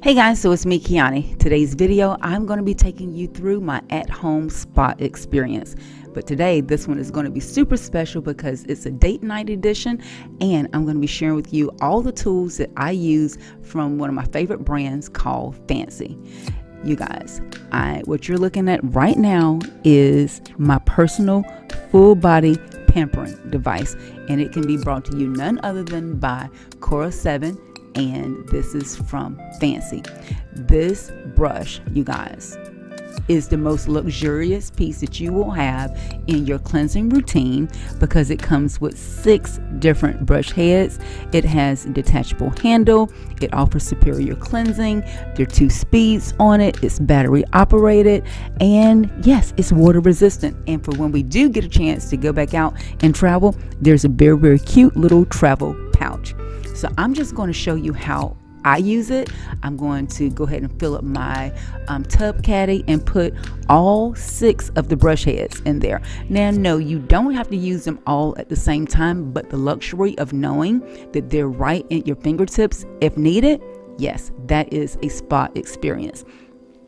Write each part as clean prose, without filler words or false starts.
Hey guys, so it's me, Kiani. Today's video, I'm going to be taking you through my at-home spa experience. But today, this one is going to be super special because it's a date night edition, and I'm going to be sharing with you all the tools that I use from one of my favorite brands called Fancii. You guys, what you're looking at right now is my personal full body pampering device, and it can be brought to you none other than by Cora 7. And this is from Fancii. This brush, you guys, is the most luxurious piece that you will have in your cleansing routine because it comes with 6 different brush heads. It has a detachable handle. It offers superior cleansing. There are 2 speeds on it. It's battery operated, and yes, it's water resistant. And for when we do get a chance to go back out and travel, there's a very, very cute little travel pouch. So I'm just going to show you how I use it. I'm going to go ahead and fill up my tub caddy and put all 6 of the brush heads in there. Now, no, you don't have to use them all at the same time, but the luxury of knowing that they're right at your fingertips if needed, yes, that is a spa experience.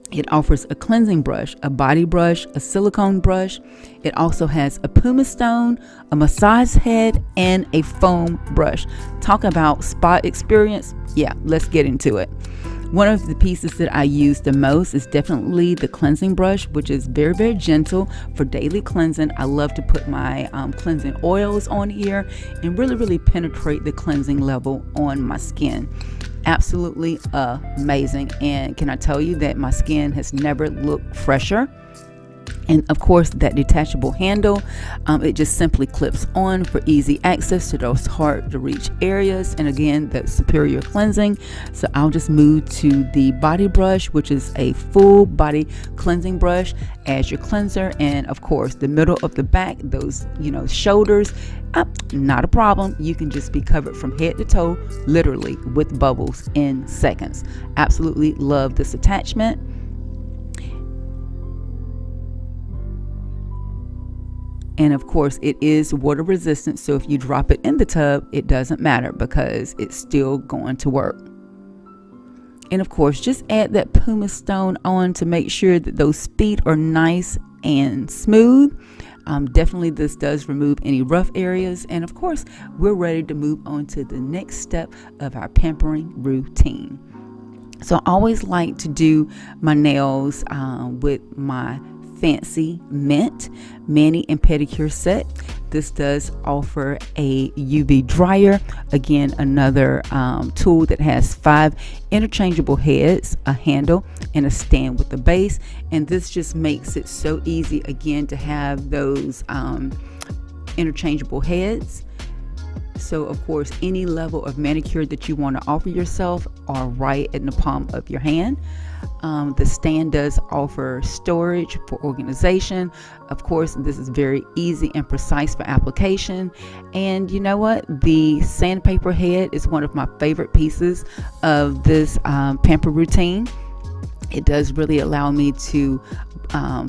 It offers a cleansing brush, a body brush, a silicone brush. It also has a pumice stone, a massage head, and a foam brush. Talk about spa experience. Yeah, let's get into it. One of the pieces that I use the most is definitely the cleansing brush, which is very, very gentle for daily cleansing. I love to put my cleansing oils on here and really, really penetrate the cleansing level on my skin. Absolutely amazing. And can I tell you that my skin has never looked fresher? And of course, that detachable handle, it just simply clips on for easy access to those hard to reach areas. And again, that superior cleansing. So I'll just move to the body brush, which is a full body cleansing brush as your cleanser. And of course, the middle of the back, those, shoulders, not a problem. You can just be covered from head to toe, literally with bubbles in seconds. Absolutely love this attachment. And of course, it is water resistant, so if you drop it in the tub, it doesn't matter because it's still going to work. And of course, just add that pumice stone on to make sure that those feet are nice and smooth. Definitely, this does remove any rough areas. And of course, we're ready to move on to the next step of our pampering routine. So I always like to do my nails with my Fancii Mynt mani and pedicure set. This does offer a UV dryer. Again, another tool that has 5 interchangeable heads, a handle, and a stand with a base. And this just makes it so easy again to have those interchangeable heads. So of course, any level of manicure that you want to offer yourself are right in the palm of your hand. The stand does offer storage for organization. Of course, this is very easy and precise for application. And you know what? The sandpaper head is one of my favorite pieces of this pamper routine. It does really allow me to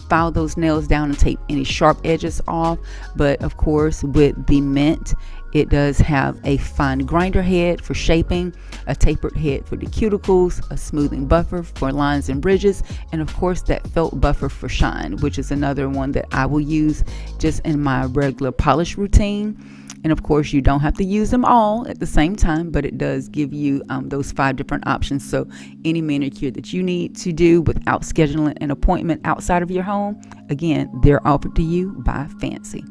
file those nails down and take any sharp edges off. But of course, with the Mynt, it does have a fine grinder head for shaping, a tapered head for the cuticles, a smoothing buffer for lines and ridges, and of course that felt buffer for shine, which is another one that I will use just in my regular polish routine. And of course, you don't have to use them all at the same time, but it does give you those 5 different options. So any manicure that you need to do without scheduling an appointment outside of your home, again, they're offered to you by Fancii.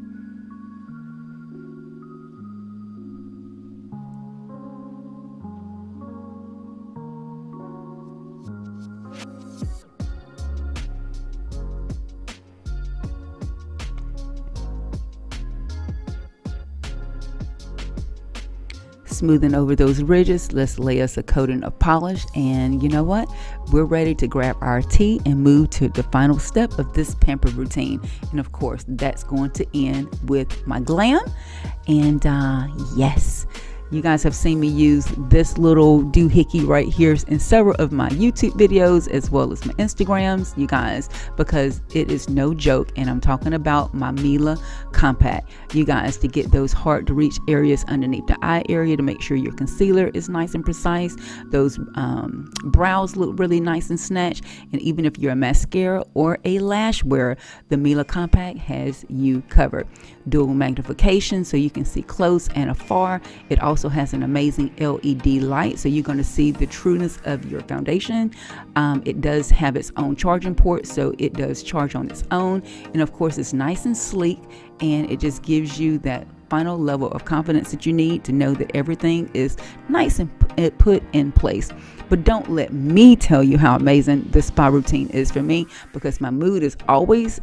Smoothing over those ridges, let's lay us a coating of polish. And you know what? We're ready to grab our tea and move to the final step of this pamper routine. And of course, that's going to end with my glam. And yes, You guys have seen me use this little doohickey right here in several of my YouTube videos as well as my Instagrams, you guys, because it is no joke. And I'm talking about my Mila Compact, you guys, to get those hard to reach areas underneath the eye area, to make sure your concealer is nice and precise, those brows look really nice and snatched. And even if you're a mascara or a lash wearer, the Mila Compact has you covered. Dual magnification, so you can see close and afar. It also has an amazing LED light, so you're going to see the trueness of your foundation. It does have its own charging port, so it does charge on its own. And of course, it's nice and sleek, and it just gives you that final level of confidence that you need to know that everything is nice and put in place. But don't let me tell you how amazing this spa routine is for me, because my mood is always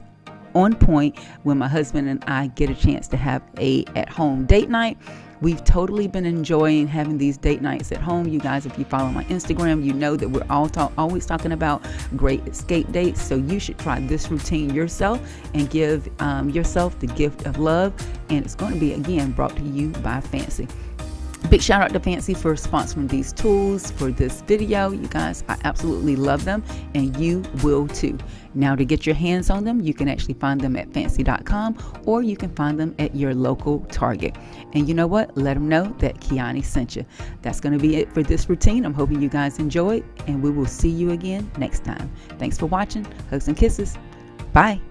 on point when my husband and I get a chance to have a at-home date night. We've totally been enjoying having these date nights at home. You guys, if you follow my Instagram, you know that we're always talking about great escape dates. So you should try this routine yourself and give yourself the gift of love. And it's going to be, again, brought to you by Fancii. Big shout out to Fancii for sponsoring these tools for this video. You guys, I absolutely love them, and you will too. Now, to get your hands on them, you can actually find them at Fancii.com, or you can find them at your local Target. And you know what? Let them know that Kiani sent you. That's going to be it for this routine. I'm hoping you guys enjoyed, and we will see you again next time. Thanks for watching. Hugs and kisses. Bye.